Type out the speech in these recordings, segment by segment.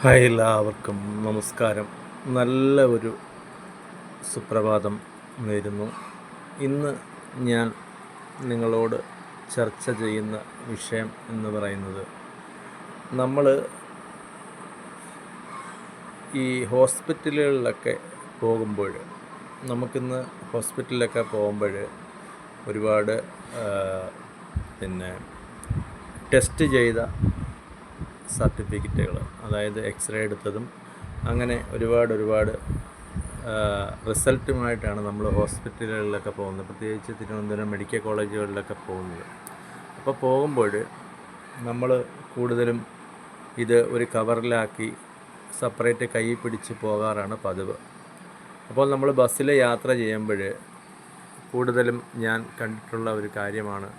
Hi എല്ലാവർക്കും നമസ്കാരം. നല്ല ഒരു സുപ്രഭാതം നേരുന്നു. ഇന്ന് ഞാൻ നിങ്ങളോട് ചർച്ച ചെയ്യുന്ന വിഷയം എന്ന് പറയുന്നത്, നമ്മൾ ഈ ഹോസ്പിറ്റലുകളിലൊക്കെ പോകുമ്പോൾ, നമുക്കിന്ന് ഹോസ്പിറ്റലിലൊക്കെ പോകുമ്പോൾ ഒരുപാട് ടെസ്റ്റ് ചെയ്ത സർട്ടിഫിക്കറ്റുകൾ, അതായത് എക്സ്റേ എടുത്തതും അങ്ങനെ ഒരുപാട് റിസൾട്ടുമായിട്ടാണ് നമ്മൾ ഹോസ്പിറ്റലുകളിലൊക്കെ പോകുന്നത്, പ്രത്യേകിച്ച് തിരുവനന്തപുരം മെഡിക്കൽ കോളേജുകളിലൊക്കെ പോകുന്നത്. അപ്പോൾ പോകുമ്പോൾ നമ്മൾ കൂടുതലും ഇത് ഒരു കവറിലാക്കി സെപ്പറേറ്റ് കൈ പിടിച്ച് പോകാറാണ് പതിവ്. അപ്പോൾ നമ്മൾ ബസ്സിൽ യാത്ര ചെയ്യുമ്പോൾ കൂടുതലും ഞാൻ കണ്ടിട്ടുള്ള ഒരു കാര്യമാണ്,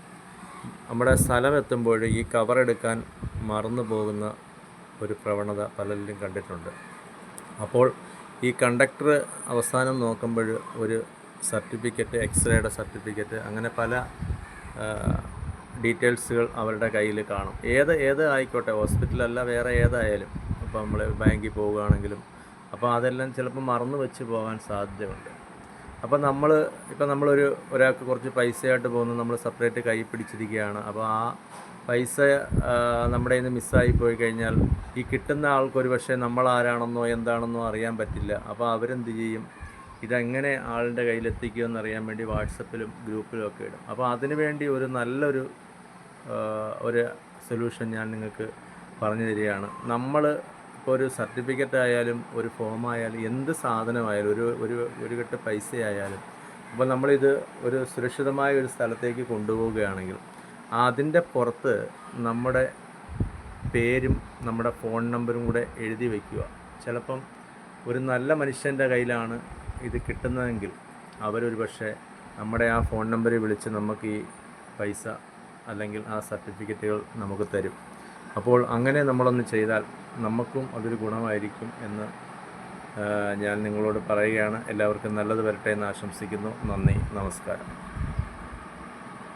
നമ്മുടെ സ്ഥലം എത്തുമ്പോൾ ഈ കവറെടുക്കാൻ മറന്നു പോകുന്ന ഒരു പ്രവണത പലരിലും കണ്ടിട്ടുണ്ട്. അപ്പോൾ ഈ കണ്ടക്ടർ അവസാനം നോക്കുമ്പോൾ ഒരു സർട്ടിഫിക്കറ്റ്, എക്സ്റേയുടെ സർട്ടിഫിക്കറ്റ്, അങ്ങനെ പല ഡീറ്റെയിൽസുകൾ അവരുടെ കയ്യിൽ കാണും. ഏത് ആയിക്കോട്ടെ, ഹോസ്പിറ്റലല്ല, വേറെ ഏതായാലും. അപ്പോൾ നമ്മൾ ബാങ്കിൽ പോവുകയാണെങ്കിലും അപ്പോൾ അതെല്ലാം ചിലപ്പോൾ മറന്നു വെച്ച് പോകാൻ സാധ്യതയുണ്ട്. അപ്പോൾ ഒരാൾക്ക് കുറച്ച് പൈസയായിട്ട് പോകുന്നത് നമ്മൾ സെപ്പറേറ്റ് കൈ പിടിച്ചിരിക്കുകയാണ്. അപ്പോൾ ആ പൈസ നമ്മുടെ കയ്യിൽ നിന്ന് മിസ്സായി പോയി കഴിഞ്ഞാൽ ഈ കിട്ടുന്ന ആൾക്കൊരു പക്ഷേ നമ്മളാരാണെന്നോ എന്താണെന്നോ അറിയാൻ പറ്റില്ല. അപ്പോൾ അവരെന്ത് ചെയ്യും, ഇതെങ്ങനെ ആളുടെ കയ്യിലെത്തിക്കുമെന്ന് അറിയാൻ വേണ്ടി വാട്സപ്പിലും ഗ്രൂപ്പിലും ഒക്കെ ഇടും. അപ്പോൾ അതിനു വേണ്ടി ഒരു നല്ലൊരു സൊല്യൂഷൻ ഞാൻ നിങ്ങൾക്ക് പറഞ്ഞു തരികയാണ്. നമ്മൾ ഇപ്പോൾ ഒരു സർട്ടിഫിക്കറ്റ് ആയാലും ഒരു ഫോമായാലും എന്ത് സാധനമായാലും ഒരു കെട്ട് പൈസയായാലും, അപ്പോൾ നമ്മളിത് ഒരു സുരക്ഷിതമായ ഒരു സ്ഥലത്തേക്ക് കൊണ്ടുപോവുകയാണെങ്കിൽ അതിൻ്റെ പുറത്ത് നമ്മുടെ പേരും നമ്മുടെ ഫോൺ നമ്പറും കൂടെ എഴുതി വയ്ക്കുക. ചിലപ്പം ഒരു നല്ല മനുഷ്യൻ്റെ കയ്യിലാണ് ഇത് കിട്ടുന്നതെങ്കിൽ അവരൊരു പക്ഷേ നമ്മുടെ ആ ഫോൺ നമ്പറിൽ വിളിച്ച് നമുക്ക് ഈ പൈസ അല്ലെങ്കിൽ ആ സർട്ടിഫിക്കറ്റുകൾ നമുക്ക് തരും. അപ്പോൾ അങ്ങനെ നമ്മളൊന്ന് ചെയ്താൽ നമുക്കും അതൊരു ഗുണമായിരിക്കും എന്ന് ഞാൻ നിങ്ങളോട് പറയുകയാണ്. എല്ലാവർക്കും നല്ലത് വരട്ടെ എന്ന് ആശംസിക്കുന്നു. നന്ദി, നമസ്കാരം.